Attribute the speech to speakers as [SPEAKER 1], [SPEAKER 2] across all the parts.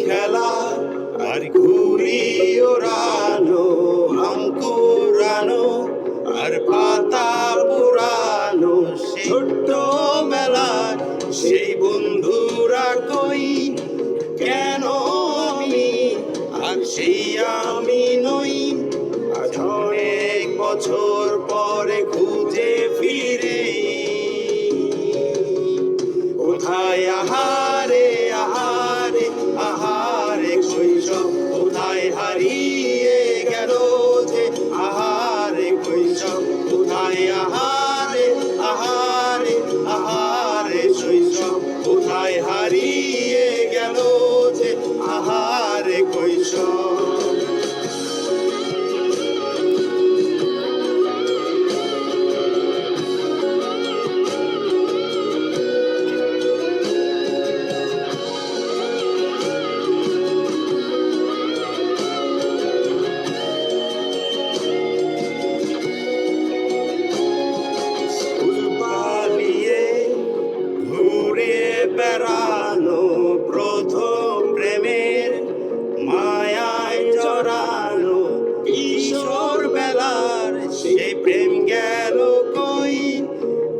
[SPEAKER 1] খেলা আর ঘুড়ি ওড়ানো, আম কুড়ানো আর পাতা পুরানো, ছোট্ট মেলায় সেই বন্ধুরা কই, কেন আমি আর সেই আমি নই। আজ অনেক বছর পরে খুঁজে ফিরে, কোথায় আহারে আহারে আহারে শৈশব, কোথায় হারিয়ে গেল যে আহারে শৈশব, কোথায় আহারে আহারে আহারে শৈশব, কোথায় হারিয়ে গেল যে আহারে শৈশব। বেড়ানো প্রথম প্রেমের মায়ায় জড়ানো, কিশোর বেলার সেই প্রেম গেল কই,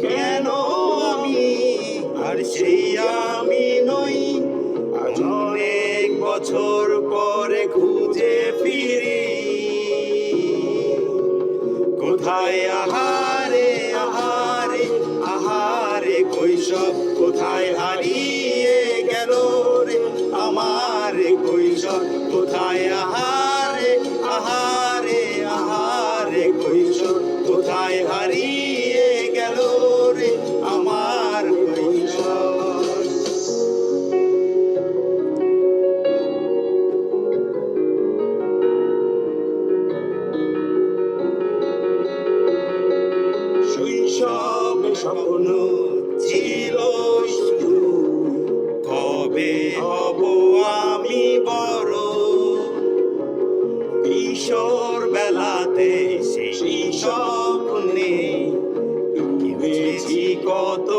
[SPEAKER 1] কেন আমি আর সেই আমি নই। আজ অনেক বছর পরে খুঁজে ফিরি, কোথায় আহারে আহারে আহারে কৈশব, কোথায় হারিয়ে গেল রে আমার কৈশব, কোথায় আহারে আহারে আহারে কৈশব, কোথায় হারিয়ে গেল রে আমার কৈশব। শৈশব স্বপ্ন ছিল শুধু, কবে হব আমি বড়। কিশোর বেলাতে সেই স্বপ্নে কিনেছি কত